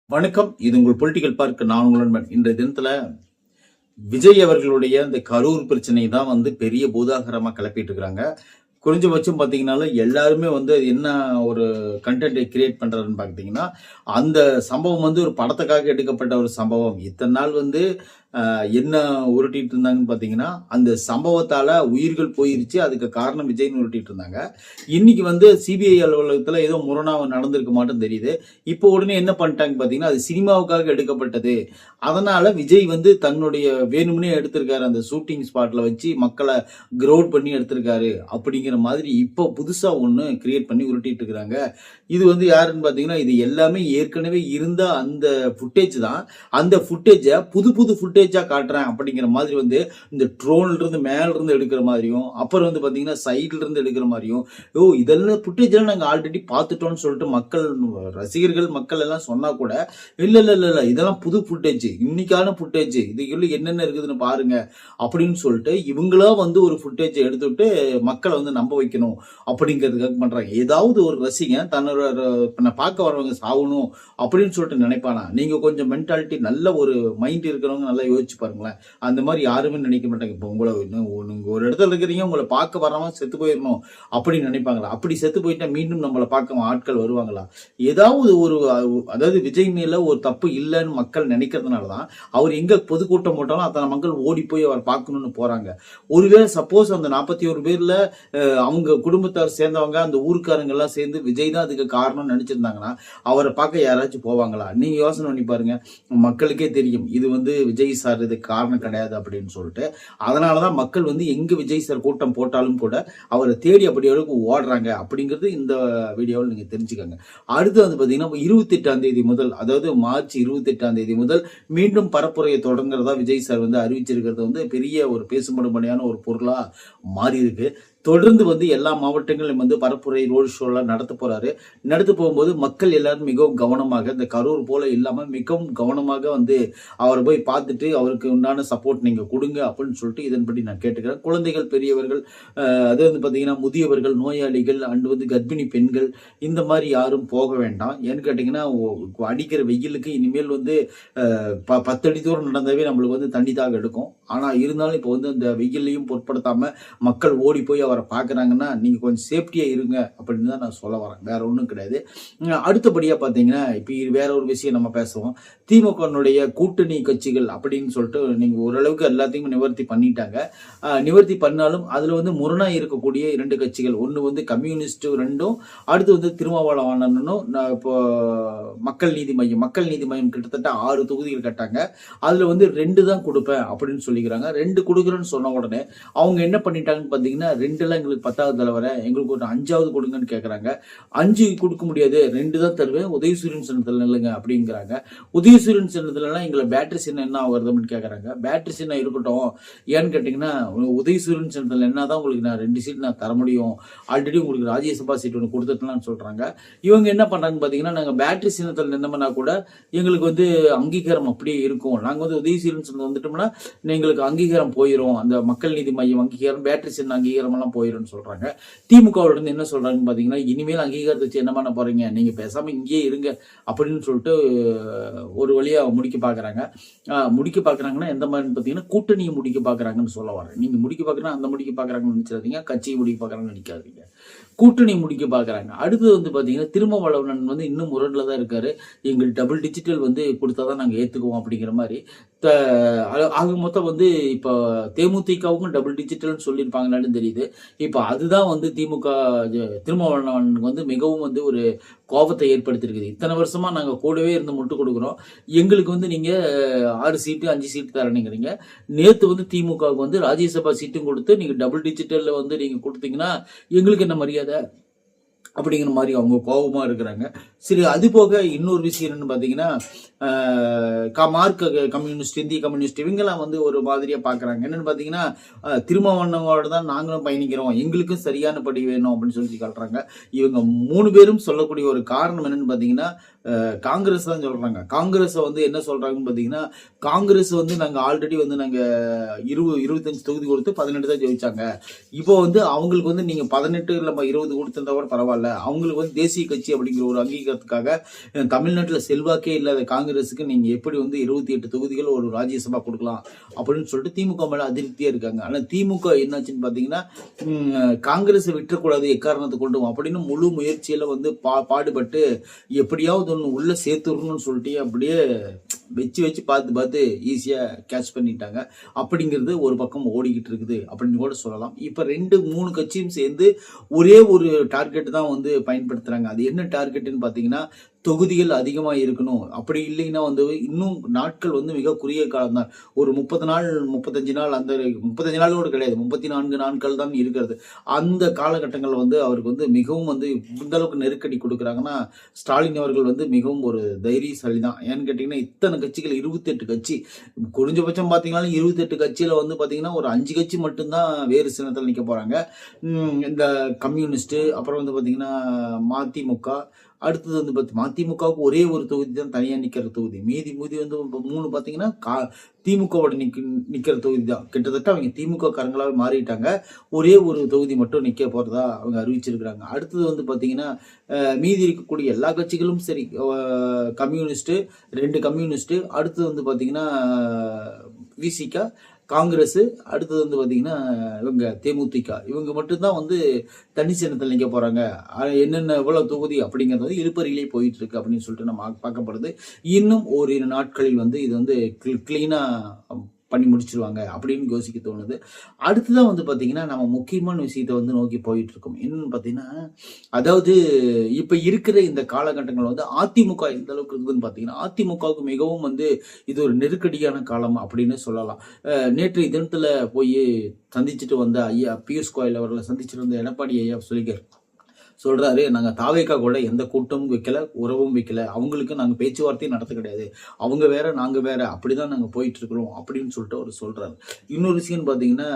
வணக்கம். இது உங்கள் பொலிட்டிக்கல் பார்க். நான் உங்களுடன் இன்றைய தினத்துல விஜய் அவர்களுடைய இந்த கரூர் பிரச்சனை தான் பெரிய பூதாகரமா கிளப்பிட்டு இருக்கிறாங்க. குறைஞ்சபட்சம் பார்த்தீங்கன்னாலும் எல்லாருமே அது என்ன ஒரு கண்டென்ட்டை கிரியேட் பண்றாருன்னு பார்த்தீங்கன்னா, அந்த சம்பவம் ஒரு படத்துக்காக எடுக்கப்பட்ட ஒரு சம்பவம். இத்தனை நாள் என்ன உருட்டிட்டு இருந்தாங்கன்னு பார்த்தீங்கன்னா, அந்த சம்பவத்தால உயிர்கள் போயிருச்சு. அதுக்கு காரணம் விஜய்னு உருட்டிட்டு இருந்தாங்க. இன்னைக்கு சிபிஐ அலுவலகத்துல ஏதோ முரணா நடந்திருக்க மாட்டேன்னு தெரியுது. இப்போ உடனே என்ன பண்ணிட்டாங்க பார்த்தீங்கன்னா, அது சினிமாவுக்காக எடுக்கப்பட்டது. அதனால விஜய் தன்னுடைய வேணும்னே எடுத்திருக்காரு. அந்த ஷூட்டிங் ஸ்பாட்ல வச்சு மக்களை கிரௌட் பண்ணி எடுத்திருக்காரு அப்படிங்கிற மாதிரி இப்போ புதுசா ஒண்ணு கிரியேட் பண்ணி உருட்டிட்டு இருக்காங்க. இது யாருன்னு பார்த்தீங்கன்னா, இது எல்லாமே ஏற்கனவே இருந்த அந்த ஃபுட்டேஜ் தான். அந்த ஃபுட்டேஜை புது புது ஃபுட்டேஜா காட்டுறேன் அப்படிங்கிற மாதிரி இந்த ட்ரோன்ல இருந்து மேல இருந்து எடுக்கிற மாதிரியும், அப்புறம் பார்த்தீங்கன்னா சைட்ல இருந்து எடுக்கிற மாதிரியும், இதெல்லாம் ஃபுட்டேஜ் எல்லாம் நாங்க ஆல்ரெடி பார்த்துட்டோம்னு சொல்லிட்டு ரசிகர்கள் மக்கள் எல்லாம் சொன்னா கூட, இல்ல இல்ல இல்ல இல்ல இதெல்லாம் புது ஃபுட்டேஜ், இன்னைக்கான ஃபுட்டேஜ், இதுக்குள்ள என்னென்ன இருக்குதுன்னு பாருங்க அப்படின்னு சொல்லிட்டு இவங்களா ஒரு ஃபுட்டேஜ் எடுத்துட்டு மக்களை நம்ப வைக்கணும் அப்படிங்கிறதுக்காக பண்றாங்க. ஏதாவது ஒரு ரசிகன் தன்னோட பார்க்க வரவங்க சாகணும் அப்படின்னு சொல்லிட்டு நினைப்பானா? நீங்க கொஞ்சம் மென்டாலிட்டி நல்ல ஒரு மைண்ட் இருக்கிறவங்க நல்லா யோசிச்சு பாருங்களேன். அந்த மாதிரி யாருமே நினைக்க மாட்டாங்க. இப்போ நீங்க ஒரு இடத்துல இருக்கிறீங்க, உங்களை பார்க்க வரவங்க செத்து போயிடணும் அப்படின்னு நினைப்பாங்களா? அப்படி செத்து போயிட்டா மீண்டும் நம்மளை பார்க்க ஆட்கள் வருவாங்களா? ஏதாவது ஒரு அதாவது விஜய் மேல ஒரு தப்பு இல்லைன்னு மக்கள் நினைக்கிறதுனாலதான் அவர் எங்க பொதுக்கூட்டம் போட்டாலும் அத்தனை மக்கள் ஓடி போய் அவர் பார்க்கணும்னு போறாங்க. ஒருவேளை சப்போஸ் அந்த 41 பேர்ல அவங்க குடும்பத்தார் சேர்ந்தவங்க, அந்த ஊருக்காரங்க எல்லாம் சேர்ந்து விஜய் தான் அதுக்கு காரணம் நினைச்சிருந்தாங்கன்னா அவரை பார்க்க யாராச்சும் போவாங்களா? நீங்க யோசனை பண்ணி பாருங்க. மக்களுக்கே தெரியும் இது விஜய் சார் இதுக்கு காரணம் கிடையாது அப்படின்னு சொல்லிட்டு. அதனாலதான் மக்கள் எங்க விஜய் சார் கூட்டம் போட்டாலும் கூட அவரை தேடி அப்படி அளவுக்கு ஓடுறாங்க அப்படிங்கிறது இந்த வீடியோவில் நீங்க தெரிஞ்சுக்கோங்க. அடுத்து பாத்தீங்கன்னா 28ஆம் தேதி முதல், அதாவது மார்ச் 28ஆம் தேதி முதல் மீண்டும் பரப்புரையை தொடங்குறதா விஜய் சார் அறிவிச்சிருக்கிறது பெரிய ஒரு பேசும்படும்படியான ஒரு பொருளா மாறி இருக்கு. தொடர்ந்து எல்லா மாவட்டங்களிலும் பரப்புரை ரோடு ஷோ எல்லாம் நடத்த போறாரு. நடத்த போகும்போது மக்கள் எல்லாரும் மிகவும் கவனமாக, இந்த கரூர் போல இல்லாம மிகவும் கவனமாக அவரை போய் பார்த்துட்டு அவருக்கு உண்டான சப்போர்ட் நீங்க கொடுங்க அப்படின்னு சொல்லிட்டு இதன்படி நான் கேட்டுக்கிறேன். குழந்தைகள், பெரியவர்கள், அது பாத்தீங்கன்னா முதியவர்கள், நோயாளிகள் அண்ட் கர்ப்பிணி பெண்கள் இந்த மாதிரி யாரும் போக வேண்டாம். ஏன்னு கேட்டீங்கன்னா அடிக்கிற வெயிலுக்கு இனிமேல் 10 அடி தூரம் நடந்தாவே நம்மளுக்கு தண்ணி தாக எடுக்கும். ஆனா இருந்தாலும் இப்போ இந்த வெயிலையும் பொருட்படுத்தாம மக்கள் ஓடி போய் அவரை பார்க்குறாங்கன்னா நீங்க கொஞ்சம் சேஃப்டியா இருங்க அப்படின்னு தான் நான் சொல்ல வரேன். வேற ஒன்றும் கிடையாது. அடுத்தபடியா பாத்தீங்கன்னா இப்போ வேற ஒரு விஷயம் நம்ம பேசுவோம். திமுகனுடைய கூட்டணி கட்சிகள் அப்படின்னு சொல்லிட்டு நீங்க ஓரளவுக்கு எல்லாத்தையும் நிவர்த்தி பண்ணிட்டாங்க. நிவர்த்தி பண்ணாலும் அதுல முரணா இருக்கக்கூடிய 2 கட்சிகள், ஒன்னு கம்யூனிஸ்ட் 2, அடுத்து திருமாவளவனும் இப்போ மக்கள் நீதி மையம் கிட்டத்தட்ட 6 தொகுதிகள் கட்டாங்க. அதுல 2 தான் கொடுப்பேன் அப்படின்னு சொல்லிக்கிறாங்க. 2 கொடுக்குறேன்னு சொன்ன உடனே அவங்க என்ன பண்ணிட்டாங்கன்னு பாத்தீங்கன்னா, 2 எல்லாம் எங்களுக்கு 10வது தலைவரை, எங்களுக்கு ஒரு 5வது கொடுங்கன்னு கேட்கறாங்க. 5 கொடுக்க முடியாது, 2 தான் தருவேன், உதயசூரியன் சின்னத்தில் நில்லுங்க அப்படிங்கிறாங்க. உதயசூரியன் சின்னத்துலலாம் எங்களை பேட்டரி சின்னம் என்ன ஆகுறது அப்படின்னு கேட்கறாங்க. பேட்டரி சின்னம் இருக்கட்டும், ஏன்னு கேட்டீங்கன்னா உதயசூரியன் சின்னத்தில் என்னதான் உங்களுக்கு நான் 2 சீட் நான் தர முடியும், ஆல்ரெடி உங்களுக்கு ராஜ்யசபா சீட் ஒன்று கொடுத்துட்டலாம்னு சொல்றாங்க. இவங்க என்ன பண்றாங்க பாத்தீங்கன்னா, நாங்க பேட்டரி சின்னத்தில் நின்னோம்னா கூட எங்களுக்கு அங்கீகாரம் அப்படியே இருக்கும். நாங்க உதயசூரியன் சின்னம் வந்துட்டோம்னா எங்களுக்கு அங்கீகாரம் போயிடும், அந்த மக்கள் நீதி மையம் அங்கீகாரம், பேட்டரி சின்ன அங்கீகாரம் எல்லாம் போயிடும் சொல்றாங்க. திமுகவோட என்ன சொல்றாங்கன்னு பாத்தீங்கன்னா, இனிமேல் அங்கீகாரத்தை வச்சு என்ன பண்ண போறீங்க, நீங்க பேசாம இங்கேயே இருங்க அப்படின்னு சொல்லிட்டு ஒரு வழியா முடிக்க பாக்குறாங்கன்னா எந்த மாதிரி பாத்தீங்கன்னா கூட்டணியை முடிக்க பாக்குறாங்கன்னு சொல்ல வரேன். நீங்க முடிக்க பாக்குறா அந்த முடிக்க பாக்குறாங்கன்னு நினைச்சிடாதீங்க, கட்சியை முடிக்க பாக்குறாங்கன்னு நினைக்காதீங்க, கூட்டணி முடிக்க பாக்குறாங்க. அடுத்து பாத்தீங்கன்னா திருமாவளவன் இன்னும் முரண்ல தான் இருக்காரு. எங்கள் டபுள் டிஜிட்டல் கொடுத்தாதான் நாங்க ஏத்துக்குவோம் அப்படிங்கிற மாதிரி. ஆக மொத்தம் இப்ப தேமுதிகவுக்கும் டபுள் டிஜிட்டல் சொல்லியிருப்பாங்கன்னு தெரியுது. இப்ப அதுதான் திமுக திருமாவளவன் மிகவும் ஒரு கோபத்தை ஏற்படுத்திருக்குது. இத்தனை வருஷமா நாங்க கூடவே இருந்து முட்டு கொடுக்குறோம், எங்களுக்கு நீங்க 6 சீட்டு 5 சீட்டு தரணுங்கிறீங்க. நேத்து திமுகவுக்கு ராஜ்யசபா சீட்டும் கொடுத்து நீங்க டபுள் டிஜிட்டல்ல நீங்க கொடுத்தீங்கன்னா எங்களுக்கு என்ன மரியாதை அப்படிங்கிற மாதிரி அவங்க கோபமா இருக்கிறாங்க. சரி, அது போக இன்னொரு விஷயம் என்னன்னு பாத்தீங்கன்னா, மார்க்க கம்யூனிஸ்ட், இந்திய கம்யூனிஸ்ட் இவங்கெல்லாம் ஒரு மாதிரியா பாக்குறாங்க. என்னன்னு பாத்தீங்கன்னா, திருமாவளவனோட தான் நாங்களும் பயணிக்கிறோம், எங்களுக்கும் சரியான படி வேணும் அப்படின்னு சொல்லி காட்டுறாங்க. இவங்க 3 பேரும் சொல்லக்கூடிய ஒரு காரணம் என்னன்னு பாத்தீங்கன்னா, காங்கிரஸ் தான் சொல்றாங்க. காங்கிரஸை வந்து என்ன சொல்றாங்கன்னு பார்த்தீங்கன்னா, காங்கிரஸ் வந்து நாங்கள் ஆல்ரெடி வந்து நாங்கள் 25 தொகுதி கொடுத்து 18 தான் ஜெயிச்சாங்க. இப்போ வந்து அவங்களுக்கு வந்து நீங்கள் 18 இல்லை 20 கொடுத்திருந்தா கூட பரவாயில்ல. அவங்களுக்கு வந்து தேசிய கட்சி அப்படிங்கிற ஒரு அங்கீகாரத்துக்காக தமிழ்நாட்டில் செல்வாக்கே இல்லாத காங்கிரஸுக்கு நீங்கள் எப்படி வந்து 28 தொகுதிகள் ஒரு ராஜ்யசபா கொடுக்கலாம் அப்படின்னு சொல்லிட்டு திமுக மேலே அதிருப்தியாக இருக்காங்க. ஆனால் திமுக என்னாச்சுன்னு பார்த்தீங்கன்னா, காங்கிரஸை விட்டுறக்கூடாது எக்காரணத்தை கொண்டும் அப்படின்னு முழு முயற்சியில் வந்து பாடுபட்டு எப்படியாவது ஒன்று உள்ள சேர்த்துடணும்னு சொல்லிட்டு அப்படியே வச்சு பார்த்து ஈஸியாக கேட்ச் பண்ணிட்டாங்க. அப்படிங்கிறது ஒரு பக்கம் ஓடிக்கிட்டு இருக்குது அப்படின்னு கூட சொல்லலாம். இப்போ 2-3 கட்சியும் சேர்ந்து ஒரே ஒரு டார்கெட் தான் வந்து பயன்படுத்துகிறாங்க. அது என்ன டார்கெட்டுன்னு பார்த்தீங்கன்னா, தொகுதிகள் அதிகமாக இருக்கணும். அப்படி இல்லைன்னா வந்து இன்னும் நாட்கள் வந்து மிக குறுகிய காலம் தான். ஒரு 30 நாள் 35 நாள், அந்த 35 நாளோடு கிடையாது, 34 நாட்கள் தான் இருக்கிறது. அந்த காலகட்டங்களில் வந்து அவருக்கு வந்து மிகவும் வந்து இந்த அளவுக்கு நெருக்கடி கொடுக்குறாங்கன்னா, ஸ்டாலின் அவர்கள் வந்து மிகவும் ஒரு தைரியசாலி தான். ஏன்னு கேட்டிங்கன்னா, இத்தனை கட்சிகள் 28 கட்சி, குறைஞ்சபட்சம் பார்த்தீங்கன்னா 28 கட்சியில் வந்து பார்த்தீங்கன்னா ஒரு 5 கட்சி மட்டும்தான் வேறு சின்னத்தில் நிற்க போகிறாங்க. இந்த கம்யூனிஸ்ட்டு, அப்புறம் வந்து பார்த்தீங்கன்னா மதிமுக, அடுத்தது வந்து மதிமுகவுக்கு ஒரே ஒரு தொகுதி தான் தனியாக நிற்கிற தொகுதி. மீதி வந்து 3 பார்த்தீங்கன்னா திமுகவோட நிற்கிற தொகுதி தான். கிட்டத்தட்ட அவங்க திமுக காரங்களாக மாறிட்டாங்க. ஒரே ஒரு தொகுதி மட்டும் நிற்க போகிறதா அவங்க அறிவிச்சிருக்கிறாங்க. அடுத்தது வந்து பார்த்தீங்கன்னா மீதி இருக்கக்கூடிய எல்லா கட்சிகளும் சரி, கம்யூனிஸ்ட்டு 2 கம்யூனிஸ்ட்டு, அடுத்தது வந்து பார்த்தீங்கன்னா விசிக, காங்கிரஸ், அடுத்தது வந்து பார்த்தீங்கன்னா இவங்க தேமுதிக, இவங்க மட்டும்தான் வந்து தனி சின்னத்தில் நிற்க போகிறாங்க. என்னென்ன எவ்வளோ தொகுதி அப்படிங்கிறது வந்து இழுப்பறியிலே போயிட்டு இருக்கு அப்படின்னு சொல்லிட்டு நம்ம பார்க்கப்படுது. இன்னும் ஓரிரு நாட்களில் வந்து இது வந்து கிளீனாக பண்ணி முடிச்சிருவாங்க அப்படின்னு யோசிக்க தோணுது. அடுத்ததான் வந்து பார்த்தீங்கன்னா நம்ம முக்கியமான விஷயத்தை வந்து நோக்கி போயிட்டு இருக்கோம். என்னன்னு பார்த்தீங்கன்னா, அதாவது இப்போ இருக்கிற இந்த காலகட்டங்கள் வந்து அதிமுக எந்த அளவுக்கு இருக்குதுன்னு பார்த்தீங்கன்னா, அதிமுகவுக்கு மிகவும் வந்து இது ஒரு நெருக்கடியான காலம் அப்படின்னு சொல்லலாம். நேற்றைய தினத்தில் போய் சந்திச்சுட்டு வந்த ஐயா பியூஷ் கோயல் அவர்களை சந்திச்சுட்டு வந்த எடப்பாடி ஐயா சொல்றாரு, நாங்கள் தாவேக்கா கூட எந்த கூட்டமும் வைக்கல, உறவும் வைக்கல, அவங்களுக்கு நாங்கள் பேச்சுவார்த்தையும் நடத்த கிடையாது, அவங்க வேற நாங்கள் வேற, அப்படிதான் நாங்கள் போயிட்டு இருக்கிறோம் அப்படின்னு சொல்லிட்டு அவர் சொல்றாரு. இன்னொரு விஷயம் பார்த்தீங்கன்னா,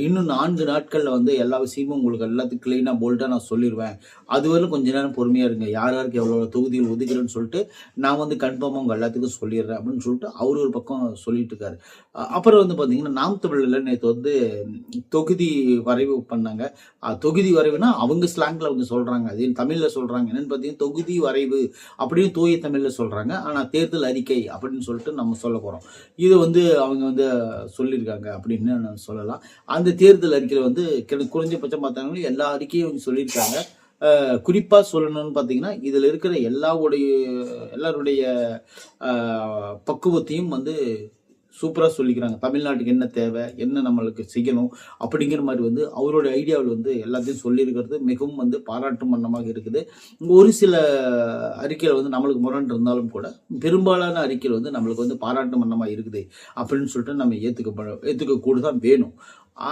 இன்னும் 4 நாட்களில் வந்து எல்லா விஷயமும் உங்களுக்கு எல்லாத்துக்கும் கிளீனாக போல்ட்டாக நான் சொல்லிடுவேன், அதுவரை கொஞ்ச நேரம் பொறுமையாக இருங்க, யார் யாருக்கு எவ்வளோ தொகுதிகள் ஒதுக்கிறேன்னு சொல்லிட்டு நான் வந்து கன்ஃபார்மாக உங்கள் எல்லாத்துக்கும் சொல்லிடுறேன் அப்படின்னு சொல்லிட்டு அவர் ஒரு பக்கம் சொல்லிட்டு இருக்காரு. அப்புறம் வந்து பார்த்தீங்கன்னா, நாம் தமிழில் நேற்று வந்து தொகுதி வரைவு பண்ணாங்க. தொகுதி வரைவுனா அவங்க ஸ்லாங்ல அவங்க சொல்றாங்க, அது தமிழ்ல சொல்றாங்க. என்னன்னு பார்த்தீங்கன்னா, தொகுதி வரைவு அப்படின்னு தூய தமிழ்ல சொல்றாங்க. ஆனால் தேர்தல் அறிக்கை அப்படின்னு சொல்லிட்டு நம்ம சொல்ல போறோம். இது வந்து அவங்க வந்து சொல்லியிருக்காங்க அப்படின்னு நான் சொல்லலாம். அந்த தேர்தல் அறிக்கையில் வந்து குறைஞ்சபட்சம் பார்த்தாங்கன்னா எல்லா அறிக்கையும் அவங்க சொல்லியிருக்காங்க. குறிப்பா சொல்லணும்னு பார்த்தீங்கன்னா, இதுல இருக்கிற எல்லாருடைய பக்குவத்தையும் வந்து சூப்பராக சொல்லிக்கிறாங்க. தமிழ்நாட்டுக்கு என்ன தேவை, என்ன நம்மளுக்கு செய்யணும் அப்படிங்கிற மாதிரி வந்து அவரோட ஐடியாவில் வந்து எல்லாத்தையும் சொல்லியிருக்கிறது மிகவும் வந்து பாராட்டும் வண்ணமாக இருக்குது. ஒரு சில அறிக்கையில் வந்து நம்மளுக்கு முரண் இருந்தாலும் கூட பெரும்பாலான அறிக்கையில் வந்து நம்மளுக்கு வந்து பாராட்டும் வண்ணமாக இருக்குது அப்படின்னு சொல்லிட்டு நம்ம ஏற்றுக்க கூட தான் வேணும்.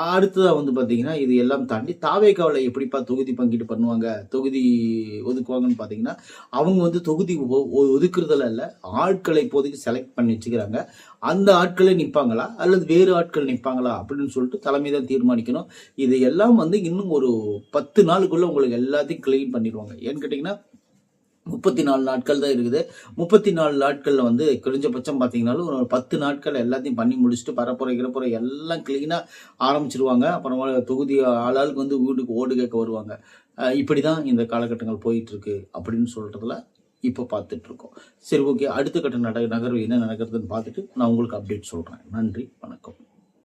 அடுத்ததாக வந்து பார்த்தீங்கன்னா, இது எல்லாம் தாண்டி தாவேக்காவில் எப்படிப்பா தொகுதி பங்கீடு பண்ணுவாங்க, தொகுதி ஒதுக்குவாங்கன்னு பார்த்தீங்கன்னா, அவங்க வந்து தொகுதி ஒதுக்குறதுல இல்லை, ஆட்களை இப்போதைக்கு செலக்ட் பண்ணி வச்சுக்கிறாங்க. அந்த ஆட்களே நிற்பாங்களா அல்லது வேறு ஆட்கள் நிற்பாங்களா அப்படின்னு சொல்லிட்டு தலைமை தான் தீர்மானிக்கணும். இது எல்லாம் வந்து இன்னும் ஒரு 10 நாளுக்குள்ள உங்களுக்கு எல்லாத்தையும் கிளீன் பண்ணிடுவாங்க. ஏன்னு கேட்டிங்கன்னா, 34 நாட்கள் தான் இருக்குது. 34 நாட்களில் வந்து குறைஞ்சபட்சம் பார்த்தீங்கன்னாலும் ஒரு 10 நாட்கள் எல்லாத்தையும் பண்ணி முடிச்சுட்டு பரப்புரை எல்லாம் கிளீனாக ஆரம்பிச்சிருவாங்க. அப்புறமா தொகுதி ஆளாளுக்கு வந்து வீட்டுக்கு ஓடு கேட்க வருவாங்க. இப்படி தான் இந்த காலகட்டங்கள் போயிட்டுருக்கு அப்படின்னு சொல்கிறதுல இப்போ பார்த்துட்ருக்கோம். சரி, ஓகே, அடுத்த கட்ட நகர்வு என்ன நடக்கிறதுன்னு பார்த்துட்டு நான் உங்களுக்கு அப்டேட் சொல்கிறேன். நன்றி, வணக்கம்.